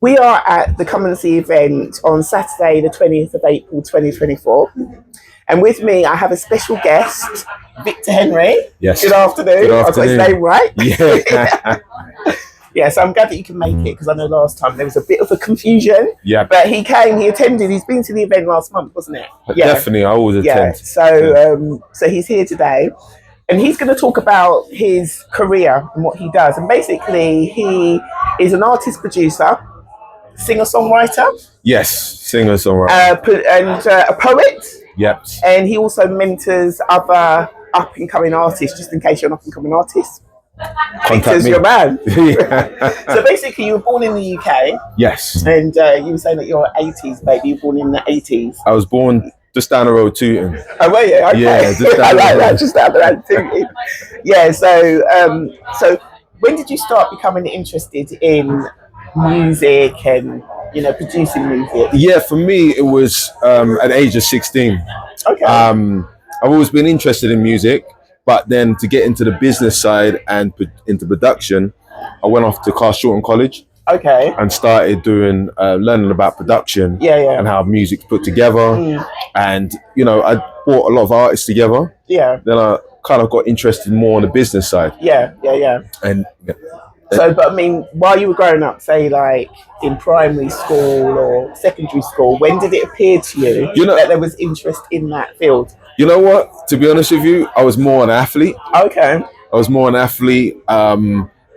We are at the Come and See event on Saturday, the 20th of April, 2024. And with me, I have a special guest, Victor Henry. Yes. Good afternoon. Good I've got his name right. Yeah. Yeah, so I'm glad that you can make it, because I know last time there was a bit of a confusion. Yeah. But he came, he attended, he's been to the event last month, wasn't it? Yeah. Definitely, I always attend. So he's here today. And he's going to talk about his career and what he does. And basically, he is an artist producer, singer-songwriter. Yes, singer-songwriter. And a poet. Yep. And he also mentors other up-and-coming artists, just in case you're an up-and-coming artist. Contact me. Your man. Yeah. So basically, you were born in the UK. Yes. And you were saying that you're 80s, baby. You were born in the 80s. I was born just down the road, Tooting. Oh, were you? Okay. Yeah, just down I like the road. that, just down the road, Tooting. Yeah, so when did you start becoming interested in music and, producing music? Yeah, for me, it was at the age of 16. Okay. I've always been interested in music, but then to get into the business side and into production, I went off to Carl Shorten College. Okay. And started doing learning about production. Yeah. And how music's put together. And I brought a lot of artists together. Yeah. Then I kind of got interested more on the business side. Yeah. And so, but I mean, while you were growing up, say like in primary school or secondary school, when did it appear to you, that there was interest in that field? You know what? To be honest with you, I was more an athlete. Okay. I was more an athlete.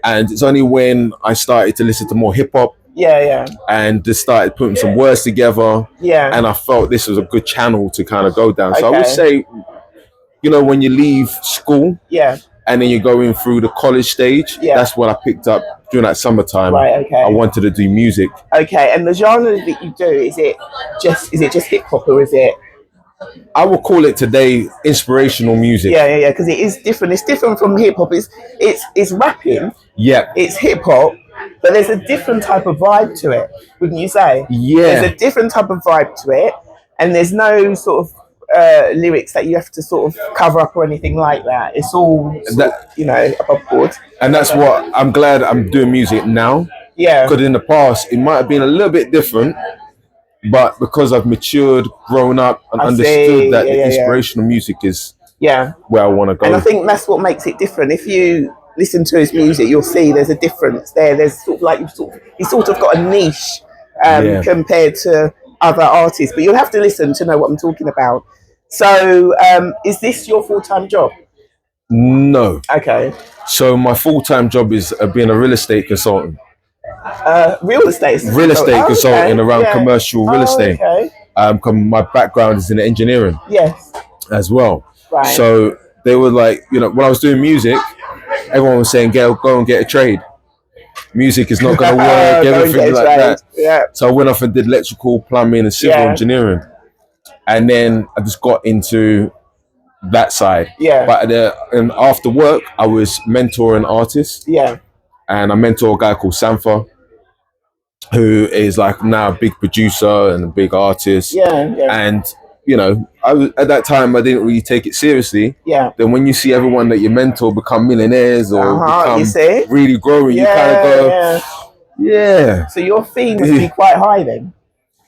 And it's only when I started to listen to more hip hop. Yeah. And just started putting some words together. Yeah. And I felt this was a good channel to kind of go down. So I would say, when you leave school. Yeah. And then you're going through the college stage. Yeah. That's what I picked up during that summertime. Right. Okay. I wanted to do music. Okay. And the genre that you do, is it just hip hop, or is it? I would call it today inspirational music. Yeah. Because it is different. It's different from hip hop. It's rapping. Yeah. It's hip hop, but there's a different type of vibe to it, wouldn't you say? Yeah. There's a different type of vibe to it, and there's no sort of lyrics that you have to sort of cover up or anything like that. It's all above board. And that's what I'm glad I'm doing music now. Yeah. Because in the past it might have been a little bit different, but because I've matured, grown up, and understood that the inspirational music is where I want to go. And I think that's what makes it different. If you listen to his music, you'll see there's a difference there. There's sort of like he's sort of got a niche compared to other artists, but you'll have to listen to know what I'm talking about. So, is this your full-time job? No. Okay. So my full-time job is being a real estate consultant. Real estate consultant around commercial real estate. Okay. My background is in engineering. Yes. As well. Right. So they were like, when I was doing music, everyone was saying, go and get a trade. Music is not going to work, everything like that. Yeah. So I went off and did electrical, plumbing, and civil engineering. And then I just got into that side. Yeah. But and after work, I was mentoring artists. Yeah. And I mentor a guy called Sanfa, who is like now a big producer and a big artist. Yeah. And I was, at that time I didn't really take it seriously. Yeah. Then when you see everyone that you mentor become millionaires or become really growing, you kind of go, yeah. So your fee must be quite high then.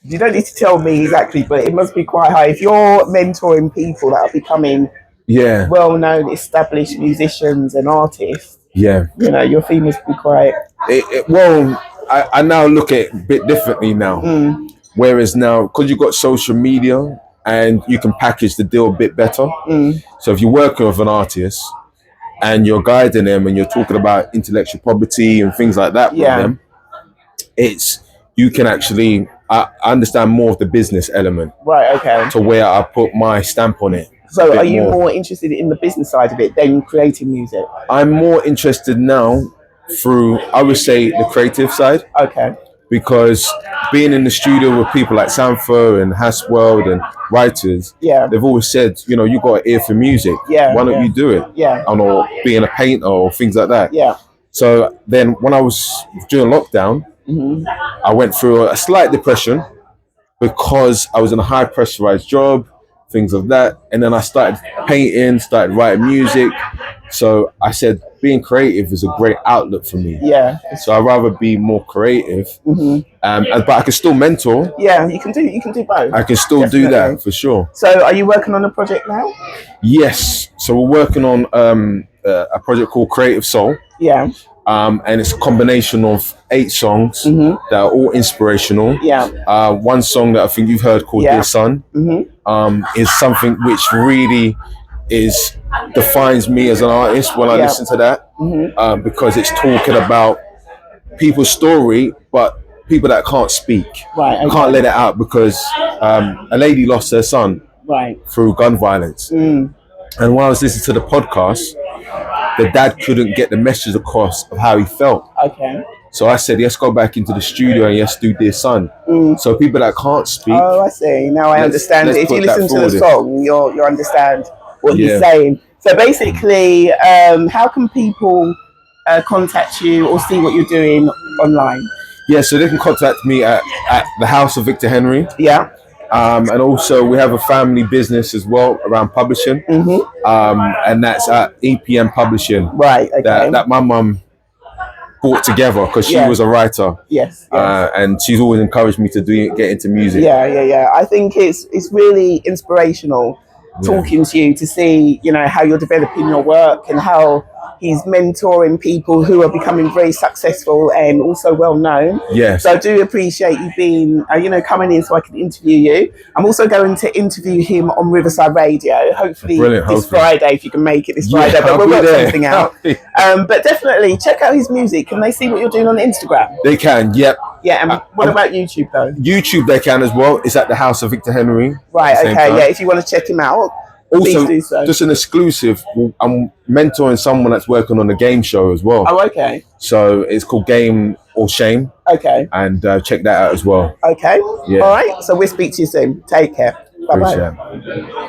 You don't need to tell me exactly, but it must be quite high. If you're mentoring people that are becoming well-known, established musicians and artists, your fee must be quite... I now look at it a bit differently now. Whereas now, because you've got social media and you can package the deal a bit better. So if you're working with an artist and you're guiding them and you're talking about intellectual property and things like that with them, you can actually... I understand more of the business element. Right, okay. To where I put my stamp on it. So are you more interested in the business side of it than creating music? I'm more interested now through, I would say, the creative side. Okay. Because being in the studio with people like Sanford and Hasworld and writers, they've always said, you got an ear for music. Yeah. Why don't you do it? Yeah. Or being a painter or things like that. Yeah. So then when I was during lockdown, I went through a slight depression because I was in a high pressurized job, things of that. And then I started painting, started writing music. So I said, being creative is a great outlet for me. Yeah. So I'd rather be more creative, but I can still mentor. Yeah, you can do both. I can still do that for sure. So are you working on a project now? Yes. So we're working on a project called Creative Soul. Yeah. And it's a combination of 8 songs that are all inspirational. Yeah. One song that I think you've heard called Dear Son is something which really defines me as an artist when I listen to that, because it's talking about people's story, but people that can't speak, can't let it out because a lady lost her son through gun violence. And when I was listening to the podcast, the dad couldn't get the message across of how he felt. Okay. So I said, let's go back into the studio and let's do Dear Son. So people that can't speak. Oh, I see. Now I understand. If you listen to the song, you understand what he's saying. So basically, how can people contact you or see what you're doing online? Yeah, so they can contact me at the House of Victor Henry. Yeah. And also we have a family business as well around publishing. And that's at EPM Publishing. Right, okay. That my mum brought together because she was a writer. Yes. And she's always encouraged me to get into music. Yeah. I think it's really inspirational talking to you to see, how you're developing your work and how he's mentoring people who are becoming very successful and also well known. Yes. So I do appreciate you being, coming in so I can interview you. I'm also going to interview him on Riverside Radio, hopefully this Friday, if you can make it this Friday. But we'll work something out. But definitely check out his music. Can they see what you're doing on Instagram? They can, yep. Yeah, and what about YouTube though? YouTube they can as well. It's at the House of Victor Henry. Right, okay, yeah, if you want to check him out. Also, please do so. Just an exclusive, I'm mentoring someone that's working on a game show as well. Oh, okay. So it's called Game or Shame. Okay. And check that out as well. Okay. Yeah. All right. So we'll speak to you soon. Take care. Bye-bye.